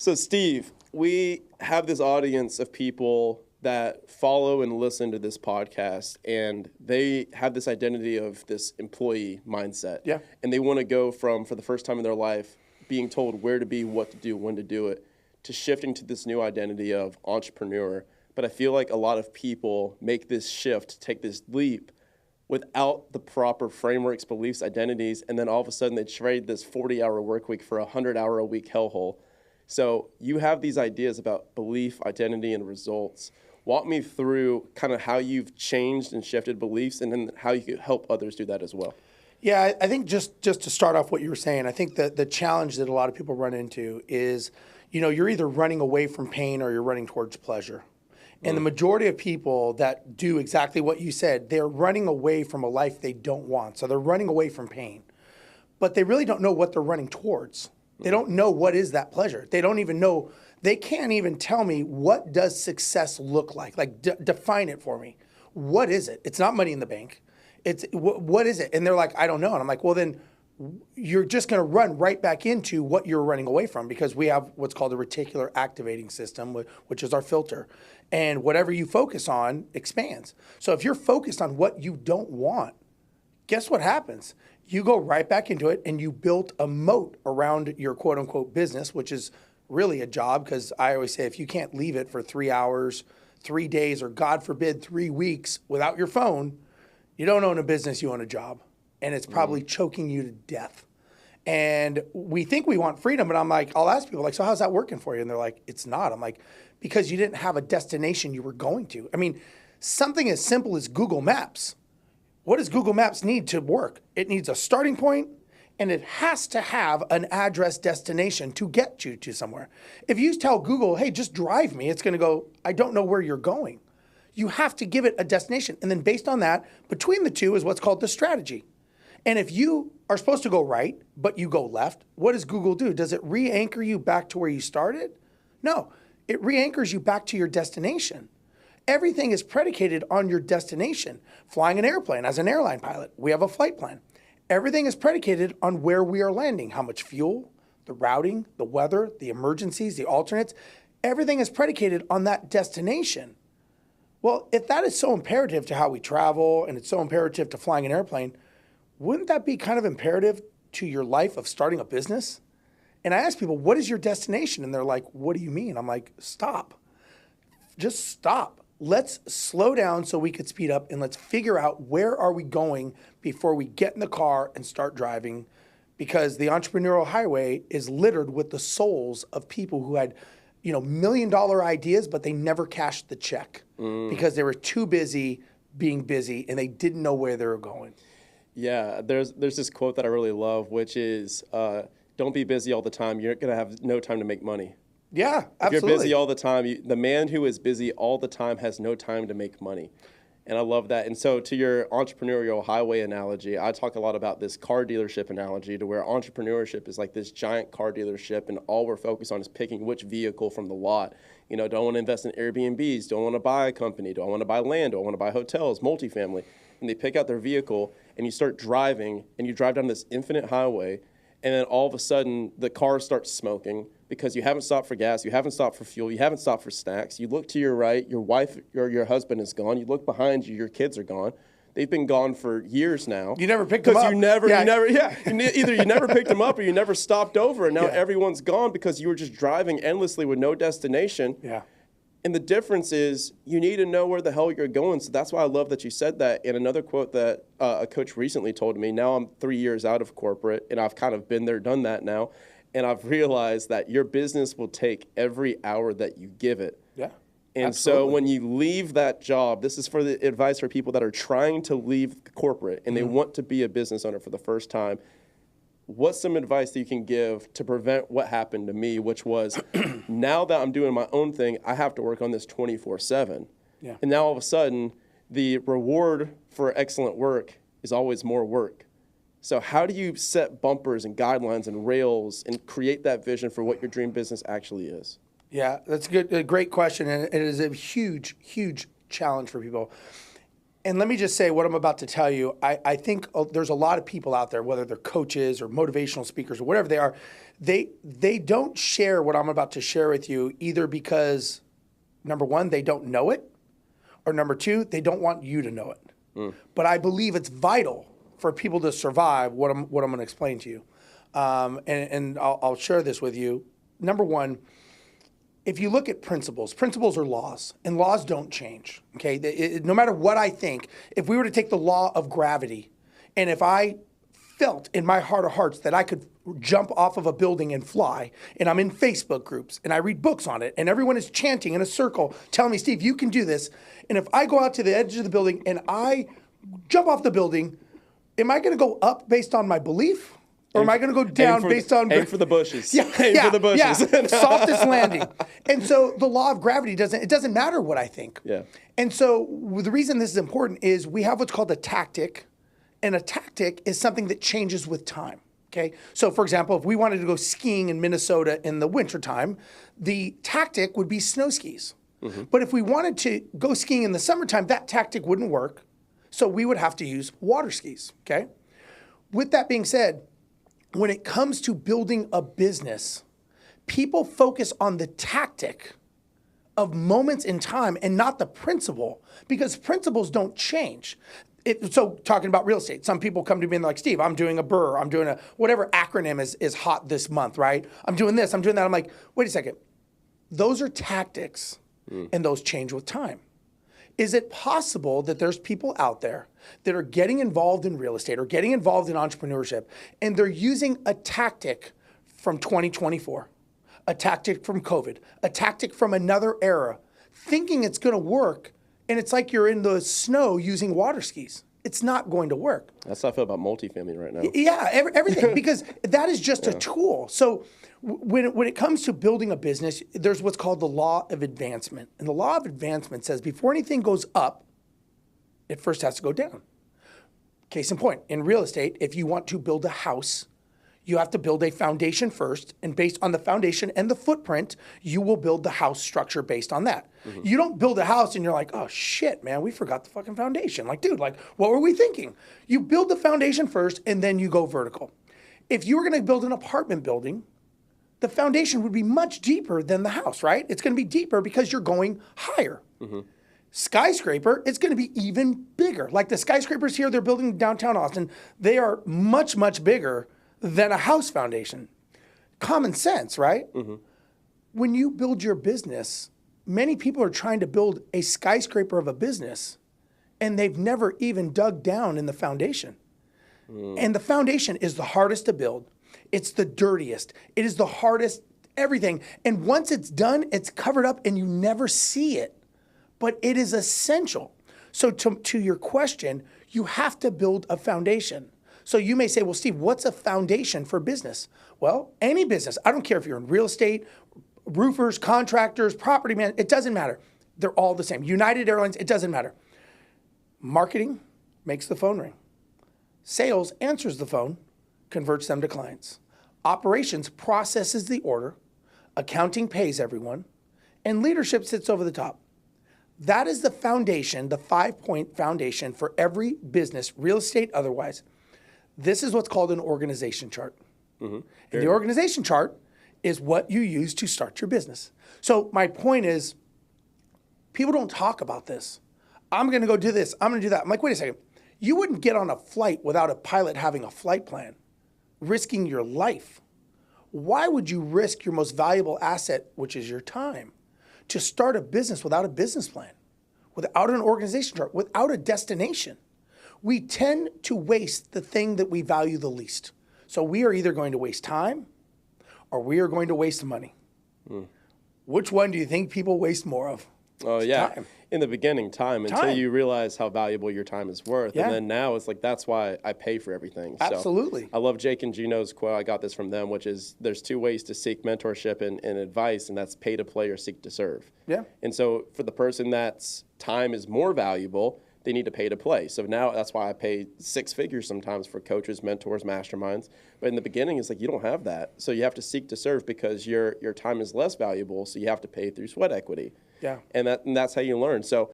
So, Steve, we have this audience of people that follow and listen to this podcast, and they have this identity of this employee mindset. Yeah. And they want to go from, for the first time in their life, being told where to be, what to do, when to do it, to shifting to this new identity of entrepreneur. But I feel like a lot of people make this shift, take this leap, without the proper frameworks, beliefs, identities, and then all of a sudden they trade this 40-hour work week for a 100-hour-a-week hellhole. So you have these ideas about belief, identity, and results. Walk me through kind of how you've changed and shifted beliefs, and then how you could help others do that as well. Yeah, I think just to start off what you were saying, I think that the challenge that a lot of people run into is, you're either running away from pain or you're running towards pleasure. And the majority of people that do exactly what you said, they're running away from a life they don't want. So they're running away from pain. But they really don't know what they're running towards. They don't know what is that pleasure. They don't even know. They can't even tell me, what does success look like? Like, define it for me. What is it? It's not money in the bank. It's what is it? And they're like, I don't know. And I'm like, well, then you're just going to run right back into what you're running away from, because we have what's called a reticular activating system, which is our filter. And whatever you focus on expands. So if you're focused on what you don't want, guess what happens? You go right back into it, and you built a moat around your quote unquote business, which is really a job, because I always say, if you can't leave it for 3 hours, 3 days, or God forbid, 3 weeks without your phone, you don't own a business, you own a job. And it's probably choking you to death. And we think we want freedom, but I'm like, I'll ask people, like, so how's that working for you? And they're like, it's not. I'm like, because you didn't have a destination you were going to. I mean, something as simple as Google Maps. What does Google Maps need to work? It needs a starting point, and it has to have an address destination to get you to somewhere. If you tell Google, hey, just drive me, it's going to go, I don't know where you're going. You have to give it a destination. And then based on that, between the two is what's called the strategy. And if you are supposed to go right, but you go left, what does Google do? Does it re-anchor you back to where you started? No, it re-anchors you back to your destination. Everything is predicated on your destination. Flying an airplane as an airline pilot, we have a flight plan. Everything is predicated on where we are landing, how much fuel, the routing, the weather, the emergencies, the alternates. Everything is predicated on that destination. Well, if that is so imperative to how we travel, and it's so imperative to flying an airplane, wouldn't that be kind of imperative to your life of starting a business? And I ask people, what is your destination? And they're like, what do you mean? I'm like, stop. Just stop. Let's slow down so we could speed up, and let's figure out where are we going before we get in the car and start driving, because the entrepreneurial highway is littered with the souls of people who had, $1 million ideas, but they never cashed the check because they were too busy being busy and they didn't know where they were going. Yeah, there's this quote that I really love, which is, don't be busy all the time. You're going to have no time to make money. Yeah, absolutely. If you're busy all the time, the man who is busy all the time has no time to make money. And I love that. And so to your entrepreneurial highway analogy, I talk a lot about this car dealership analogy, to where entrepreneurship is like this giant car dealership, and all we're focused on is picking which vehicle from the lot. Do I want to invest in Airbnbs? Do I want to buy a company? Do I want to buy land? Do I want to buy hotels, multifamily? And they pick out their vehicle, and you start driving, and you drive down this infinite highway, and then all of a sudden the car starts smoking because you haven't stopped for gas, you haven't stopped for fuel, you haven't stopped for snacks. You look to your right, your wife or your husband is gone. You look behind you, your kids are gone. They've been gone for years now. You never picked them up. Because either you never picked them up, or you never stopped over, and now everyone's gone because you were just driving endlessly with no destination. Yeah. And the difference is, you need to know where the hell you're going. So that's why I love that you said that. And another quote that a coach recently told me, now I'm 3 years out of corporate, and I've kind of been there, done that now. And I've realized that your business will take every hour that you give it. Yeah. And absolutely. so when you leave that job, this is for the advice for people that are trying to leave corporate and they want to be a business owner for the first time. What's some advice that you can give to prevent what happened to me, which was, now that I'm doing my own thing, I have to work on this 24/7. Yeah. And now all of a sudden, the reward for excellent work is always more work. So how do you set bumpers and guidelines and rails and create that vision for what your dream business actually is? Yeah, that's a great question, and it is a huge, huge challenge for people. And let me just say what I'm about to tell you. I think there's a lot of people out there, whether they're coaches or motivational speakers or whatever they are, they don't share what I'm about to share with you either because, number one, they don't know it, or number two, they don't want you to know it. But I believe it's vital for people to survive what I'm going to explain to you. And I'll share this with you. Number one, if you look at principles are laws, and laws don't change, okay? No matter what I think, if we were to take the law of gravity, and if I felt in my heart of hearts that I could jump off of a building and fly, and I'm in Facebook groups, and I read books on it, and everyone is chanting in a circle, telling me, Steve, you can do this, and if I go out to the edge of the building and I jump off the building, am I going to go up based on my belief? Or am I going to go down based on... Aim for the bushes. Yeah, aim for the bushes. Yeah. Softest landing. And so the law of gravity doesn't matter what I think. Yeah. And so the reason this is important is we have what's called a tactic. And a tactic is something that changes with time. Okay. So for example, if we wanted to go skiing in Minnesota in the wintertime, the tactic would be snow skis. But if we wanted to go skiing in the summertime, that tactic wouldn't work. So we would have to use water skis. Okay. With that being said, when it comes to building a business, people focus on the tactic of moments in time and not the principle, because principles don't change. So talking about real estate, some people come to me and they're like, Steve, I'm doing a BRRRR, I'm doing a whatever acronym is hot this month, right? I'm doing this, I'm doing that. I'm like, wait a second. Those are tactics and those change with time. Is it possible that there's people out there that are getting involved in real estate or getting involved in entrepreneurship, and they're using a tactic from 2024, a tactic from COVID, a tactic from another era, thinking it's going to work, and it's like you're in the snow using water skis. It's not going to work. That's how I feel about multifamily right now. Yeah, everything, because that is just a tool. So when it comes to building a business, there's what's called the law of advancement. And the law of advancement says before anything goes up, it first has to go down. Case in point, in real estate, if you want to build a house, you have to build a foundation first, and based on the foundation and the footprint, you will build the house structure based on that. You don't build a house and you're like, oh shit, man, we forgot the fucking foundation. Like, dude, like, what were we thinking? You build the foundation first and then you go vertical. If you were gonna build an apartment building, the foundation would be much deeper than the house, right? It's gonna be deeper because you're going higher. Skyscraper, it's gonna be even bigger. Like the skyscrapers here, they're building in downtown Austin, they are much, much bigger than a house foundation. Common sense, right? When you build your business, many people are trying to build a skyscraper of a business and they've never even dug down in the foundation. And the foundation is the hardest to build. It's the dirtiest. It is the hardest, everything. And once it's done, it's covered up and you never see it. But it is essential. So to your question, you have to build a foundation. So you may say, well, Steve, what's a foundation for business? Well, any business, I don't care if you're in real estate, roofers, contractors, property man, it doesn't matter. They're all the same. United Airlines, it doesn't matter. Marketing makes the phone ring. Sales answers the phone, converts them to clients. Operations processes the order. Accounting pays everyone. And leadership sits over the top. That is the foundation, the 5-point foundation for every business, real estate, otherwise. This is what's called an organization chart. And the organization chart is what you use to start your business. So my point is, people don't talk about this. I'm going to go do this. I'm going to do that. I'm like, wait a second. You wouldn't get on a flight without a pilot having a flight plan, risking your life. Why would you risk your most valuable asset, which is your time, to start a business without a business plan, without an organization chart, without a destination? We tend to waste the thing that we value the least. So we are either going to waste time or we are going to waste money. Which one do you think people waste more of? Oh, yeah. Time. In the beginning, time, until you realize how valuable your time is worth. Yeah. And then now it's like, that's why I pay for everything. Absolutely. So I love Jake and Gino's quote. I got this from them, which is there's two ways to seek mentorship and advice, and that's pay to play or seek to serve. Yeah. And so for the person that's time is more valuable, they need to pay to play. So now that's why I pay 6 figures sometimes for coaches, mentors, masterminds. But in the beginning, it's like you don't have that. So you have to seek to serve because your time is less valuable. So you have to pay through sweat equity. Yeah. And that's how you learn. So